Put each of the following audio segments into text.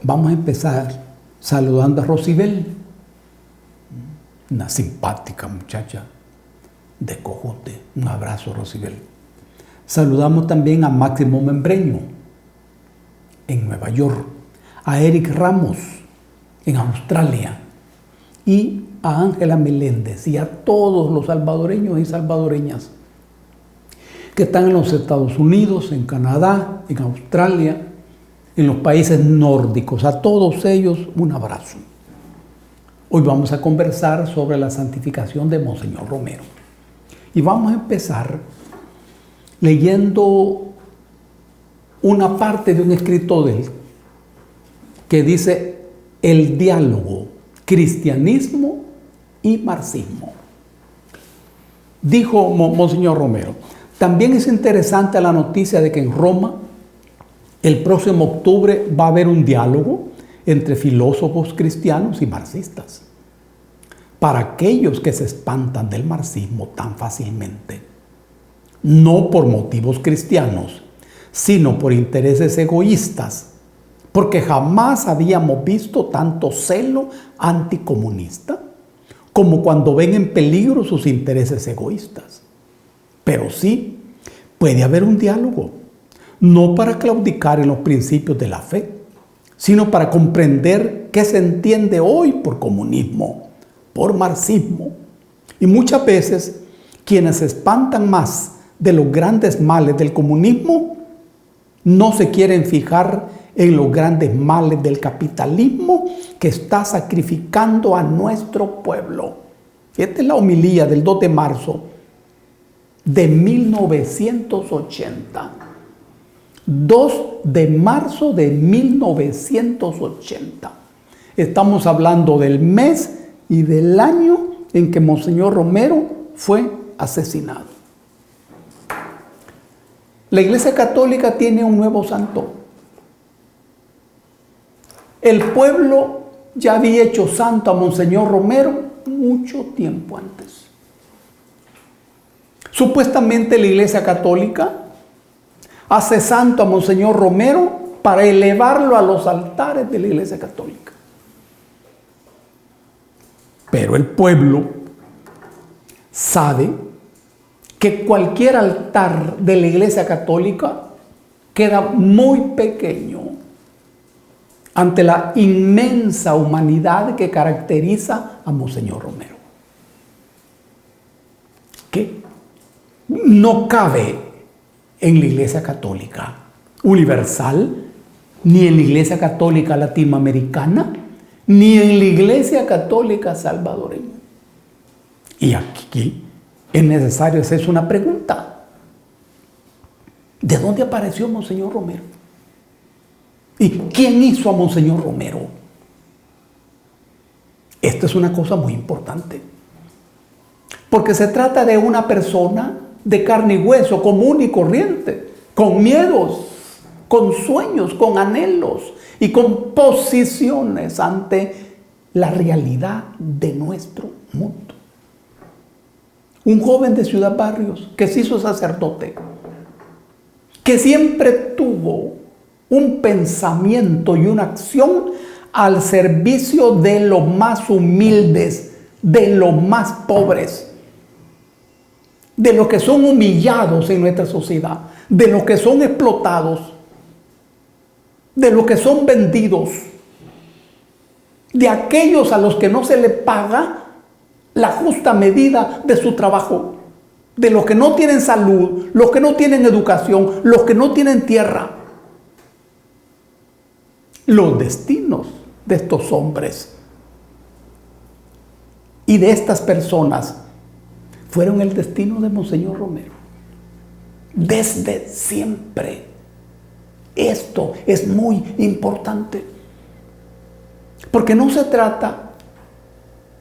Vamos a empezar saludando a Rosibel, una simpática muchacha de Cojote. Un abrazo, Rosibel. Saludamos también a Máximo Membreño en Nueva York, a Eric Ramos en Australia y a Ángela Meléndez y a todos los salvadoreños y salvadoreñas que están en los Estados Unidos, en Canadá, en Australia, en los países nórdicos. A todos ellos un abrazo. Hoy vamos a conversar sobre la santificación de Monseñor Romero. Y vamos a empezar leyendo una parte de un escrito de él que dice: el diálogo, cristianismo y marxismo. Dijo Monseñor Romero: también es interesante la noticia de que en Roma el próximo octubre va a haber un diálogo entre filósofos cristianos y marxistas. Para aquellos que se espantan del marxismo tan fácilmente, no por motivos cristianos, sino por intereses egoístas, porque jamás habíamos visto tanto celo anticomunista como cuando ven en peligro sus intereses egoístas. Pero sí, puede haber un diálogo, no para claudicar en los principios de la fe, sino para comprender qué se entiende hoy por comunismo, por marxismo. Y muchas veces quienes se espantan más de los grandes males del comunismo no se quieren fijar en los grandes males del capitalismo que está sacrificando a nuestro pueblo. Esta es la homilía del 2 de marzo de 1980. 2 de marzo de 1980. Estamos hablando del mes y del año en que Monseñor Romero fue asesinado. La Iglesia Católica tiene un nuevo santo. El pueblo ya había hecho santo a Monseñor Romero mucho tiempo antes. Supuestamente la Iglesia Católica hace santo a Monseñor Romero para elevarlo a los altares de la Iglesia Católica. Pero el pueblo sabe que cualquier altar de la Iglesia Católica queda muy pequeño ante la inmensa humanidad que caracteriza a Monseñor Romero, que no cabe en la Iglesia Católica universal, ni en la Iglesia Católica latinoamericana, ni en la Iglesia Católica salvadoreña. Y aquí es necesario hacerse una pregunta: ¿de dónde apareció Monseñor Romero? ¿Y quién hizo a Monseñor Romero? Esta es una cosa muy importante, porque se trata de una persona de carne y hueso, común y corriente, con miedos, con sueños, con anhelos y con posiciones ante la realidad de nuestro mundo. Un joven de Ciudad Barrios que se hizo sacerdote, que siempre tuvo un pensamiento y una acción al servicio de los más humildes, de los más pobres, de los que son humillados en nuestra sociedad, de los que son explotados, de los que son vendidos, de aquellos a los que no se les paga la justa medida de su trabajo, de los que no tienen salud, los que no tienen educación, los que no tienen tierra. Los destinos de estos hombres y de estas personas fueron el destino de Monseñor Romero. Desde siempre. Esto es muy importante. Porque no se trata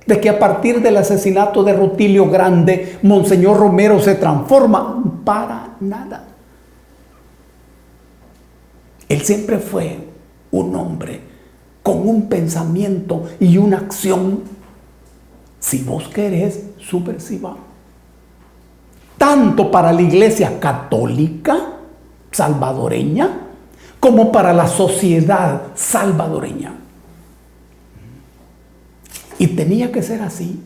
de que a partir del asesinato de Rutilio Grande, Monseñor Romero se transforma. Para nada. Él siempre fue un hombre con un pensamiento y una acción, si vos querés, subversiva. Tanto para la Iglesia Católica salvadoreña como para la sociedad salvadoreña. Y tenía que ser así,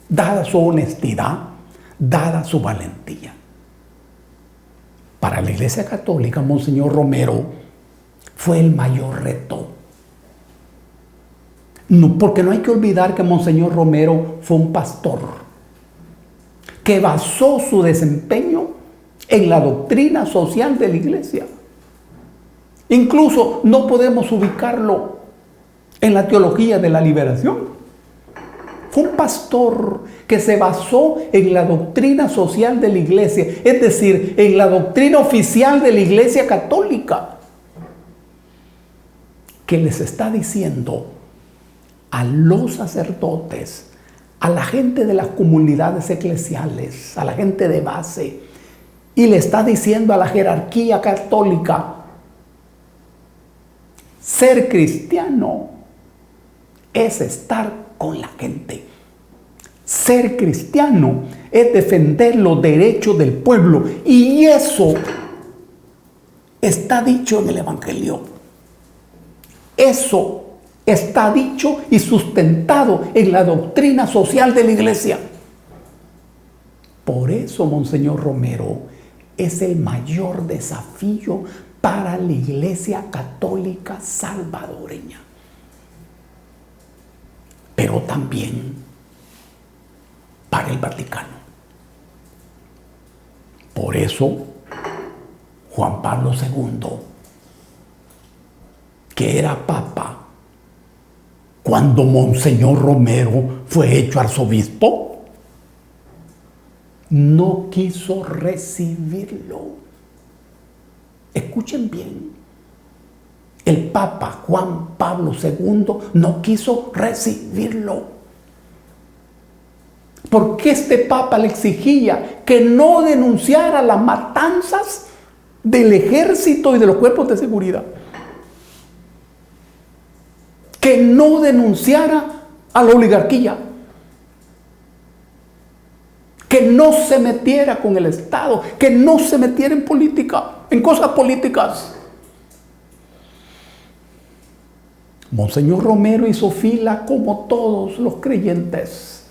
dada su honestidad, dada su valentía. Para la Iglesia Católica, Monseñor Romero fue el mayor reto. No, porque no hay que olvidar que Monseñor Romero fue un pastor que basó su desempeño en la doctrina social de la Iglesia. Incluso no podemos ubicarlo en la teología de la liberación. Fue un pastor que se basó en la doctrina social de la Iglesia, es decir, en la doctrina oficial de la Iglesia Católica, que les está diciendo a los sacerdotes, a la gente de las comunidades eclesiales, a la gente de base, y le está diciendo a la jerarquía católica: ser cristiano es estar con la gente. Ser cristiano es defender los derechos del pueblo, y eso está dicho en el Evangelio. Eso está dicho y sustentado en la doctrina social de la Iglesia. Por eso Monseñor Romero es el mayor desafío para la Iglesia Católica salvadoreña, pero también para el Vaticano. Por eso Juan Pablo II, que era papa cuando Monseñor Romero fue hecho arzobispo, no quiso recibirlo. Escuchen bien, el Papa Juan Pablo II no quiso recibirlo, porque este Papa le exigía que no denunciara las matanzas del ejército y de los cuerpos de seguridad, que no denunciara a la oligarquía, que no se metiera con el Estado, que no se metiera en política, en cosas políticas. Monseñor Romero hizo fila como todos los creyentes,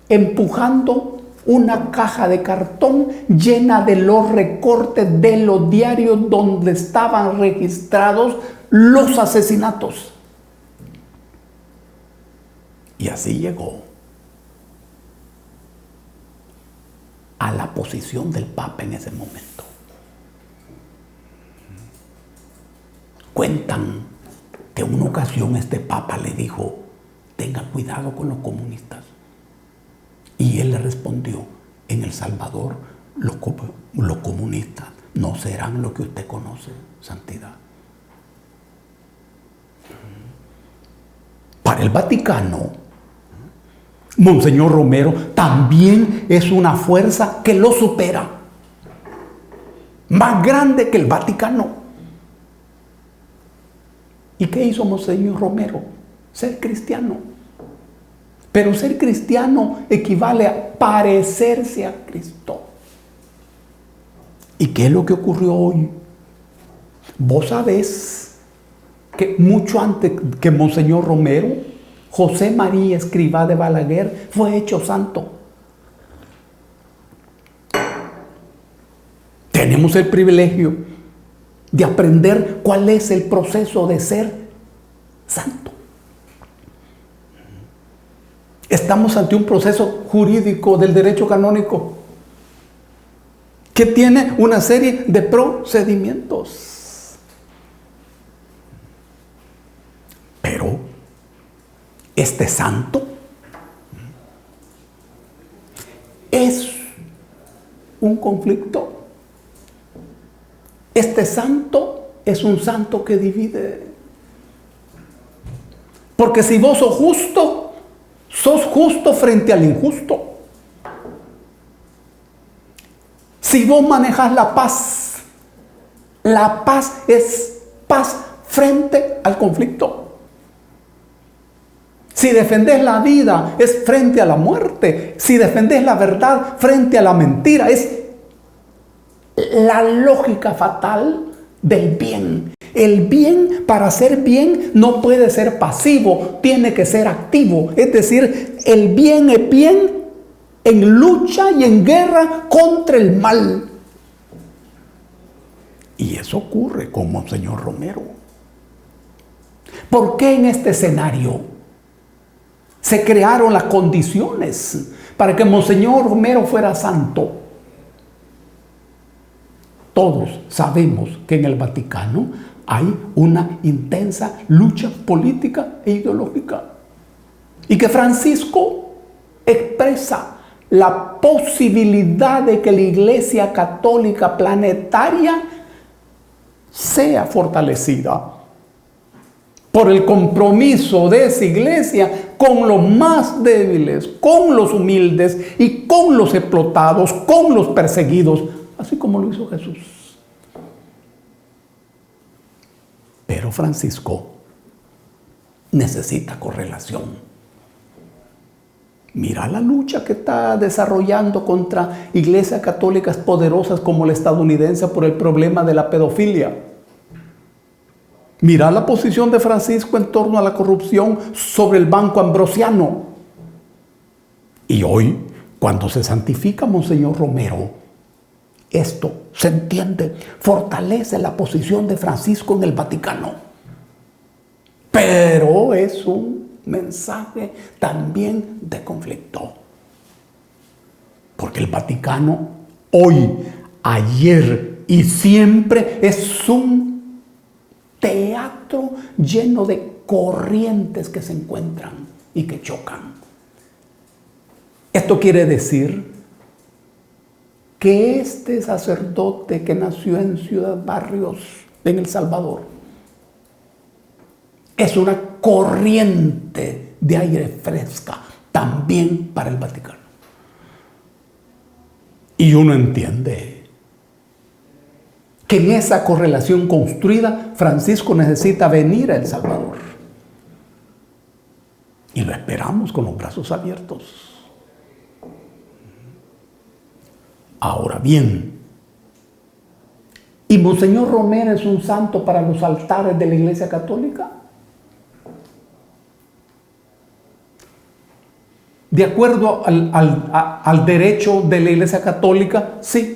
empujando una caja de cartón llena de los recortes de los diarios donde estaban registrados los asesinatos. Y así llegó a la posición del Papa en ese momento. Cuentan que en una ocasión este Papa le dijo: tenga cuidado con los comunistas. Y él le respondió: en El Salvador los comunistas no serán lo que usted conoce, santidad. Para el Vaticano, Monseñor Romero también es una fuerza que lo supera, más grande que el Vaticano. ¿Y qué hizo Monseñor Romero? Ser cristiano. Pero ser cristiano equivale a parecerse a Cristo. ¿Y qué es lo que ocurrió hoy? Vos sabés que mucho antes que Monseñor Romero, José María Escrivá de Balaguer fue hecho santo. Tenemos el privilegio de aprender cuál es el proceso de ser santo. Estamos ante un proceso jurídico del derecho canónico que tiene una serie de procedimientos. Pero este santo es un conflicto. Este santo es un santo que divide. Porque si vos sos justo frente al injusto. Si vos manejas la paz es paz frente al conflicto. Si defendés la vida, es frente a la muerte. Si defendés la verdad, frente a la mentira. Es la lógica fatal del bien. El bien, para hacer bien, no puede ser pasivo, tiene que ser activo. Es decir, el bien es bien en lucha y en guerra contra el mal. Y eso ocurre con Monseñor Romero. ¿Por qué en este escenario se crearon las condiciones para que Monseñor Romero fuera santo? Todos sabemos que en el Vaticano hay una intensa lucha política e ideológica. Y que Francisco expresa la posibilidad de que la Iglesia Católica planetaria sea fortalecida por el compromiso de esa iglesia con los más débiles, con los humildes y con los explotados, con los perseguidos, así como lo hizo Jesús. Pero Francisco necesita correlación. Mira la lucha que está desarrollando contra iglesias católicas poderosas como la estadounidense por el problema de la pedofilia. Mira la posición de Francisco en torno a la corrupción sobre el Banco Ambrosiano. Y hoy, cuando se santifica Monseñor Romero, esto se entiende, fortalece la posición de Francisco en el Vaticano. Pero es un mensaje también de conflicto. Porque el Vaticano hoy, ayer y siempre es un teatro lleno de corrientes que se encuentran y que chocan. Esto quiere decir que este sacerdote que nació en Ciudad Barrios, en El Salvador, es una corriente de aire fresca también para el Vaticano. Y uno entiende que en esa correlación construida, Francisco necesita venir a El Salvador. Y lo esperamos con los brazos abiertos. Ahora bien, ¿y Monseñor Romero es un santo para los altares de la Iglesia Católica? De acuerdo al derecho de la Iglesia Católica, sí.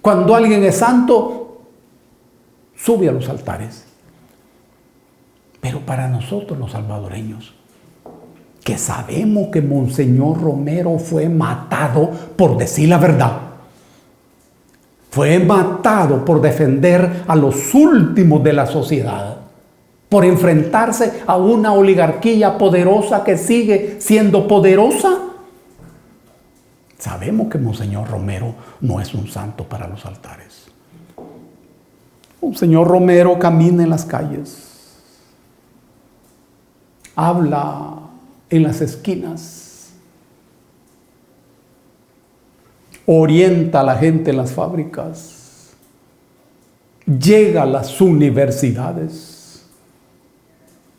Cuando alguien es santo, sube a los altares. Pero para nosotros los salvadoreños, que sabemos que Monseñor Romero fue matado por decir la verdad, fue matado por defender a los últimos de la sociedad, por enfrentarse a una oligarquía poderosa que sigue siendo poderosa. Sabemos que Monseñor Romero no es un santo para los altares. Monseñor Romero camina en las calles, habla en las esquinas, orienta a la gente en las fábricas, llega a las universidades,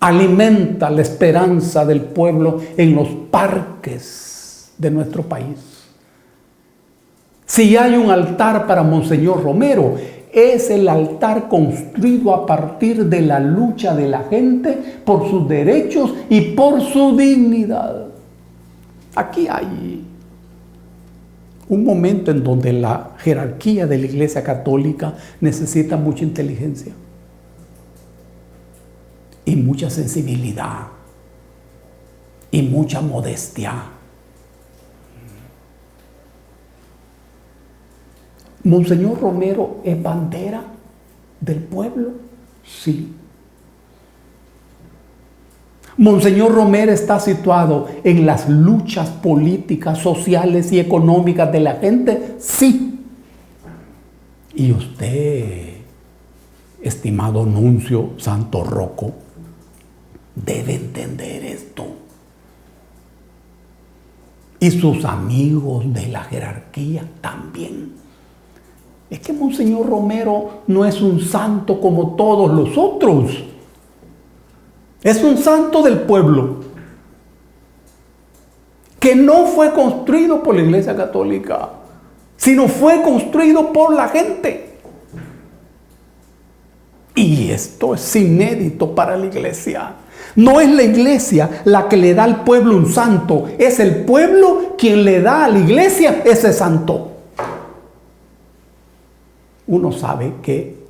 alimenta la esperanza del pueblo en los parques de nuestro país. Si hay un altar para Monseñor Romero, es el altar construido a partir de la lucha de la gente por sus derechos y por su dignidad. Aquí hay un momento en donde la jerarquía de la Iglesia Católica necesita mucha inteligencia y mucha sensibilidad y mucha modestia. ¿Monseñor Romero es bandera del pueblo? Sí. ¿Monseñor Romero está situado en las luchas políticas, sociales y económicas de la gente? Sí. Y usted, estimado nuncio Santo Rocco, debe entender esto. Y sus amigos de la jerarquía también. Es que Monseñor Romero no es un santo como todos los otros. Es un santo del pueblo que no fue construido por la Iglesia Católica, sino fue construido por la gente. Y esto es inédito para la iglesia. No es la iglesia la que le da al pueblo un santo, es el pueblo quien le da a la iglesia ese santo. Uno sabe que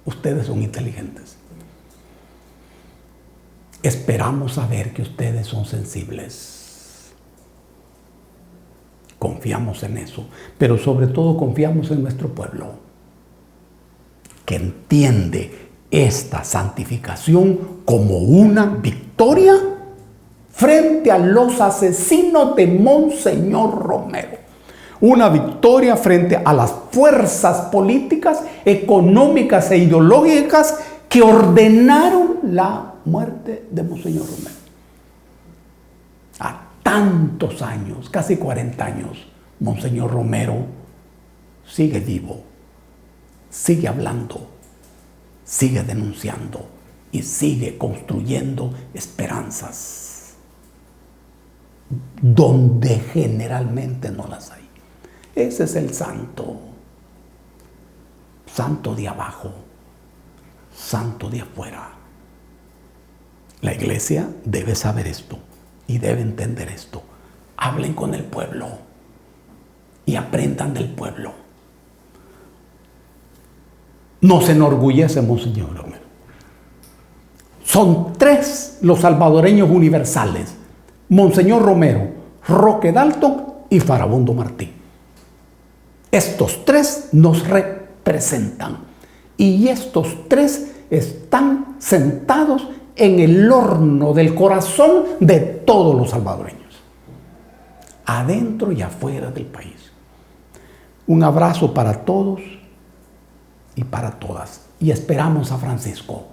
ustedes son inteligentes. Esperamos saber que ustedes son sensibles. Confiamos en eso, pero sobre todo confiamos en nuestro pueblo, que entiende esta santificación como una victoria frente a los asesinos de Monseñor Romero. Una victoria frente a las fuerzas políticas, económicas e ideológicas que ordenaron la muerte de Monseñor Romero. A tantos años, casi 40 años, Monseñor Romero sigue vivo, sigue hablando, sigue denunciando y sigue construyendo esperanzas donde generalmente no las hay. Ese es el santo, santo de abajo, santo de afuera. La iglesia debe saber esto y debe entender esto. Hablen con el pueblo y aprendan del pueblo. Nos enorgullece Monseñor Romero. Son 3 los salvadoreños universales: Monseñor Romero, Roque Dalton y Farabundo Martí. Estos 3 nos representan y estos 3 están sentados en el horno del corazón de todos los salvadoreños, adentro y afuera del país. Un abrazo para todos y para todas. Y esperamos a Francisco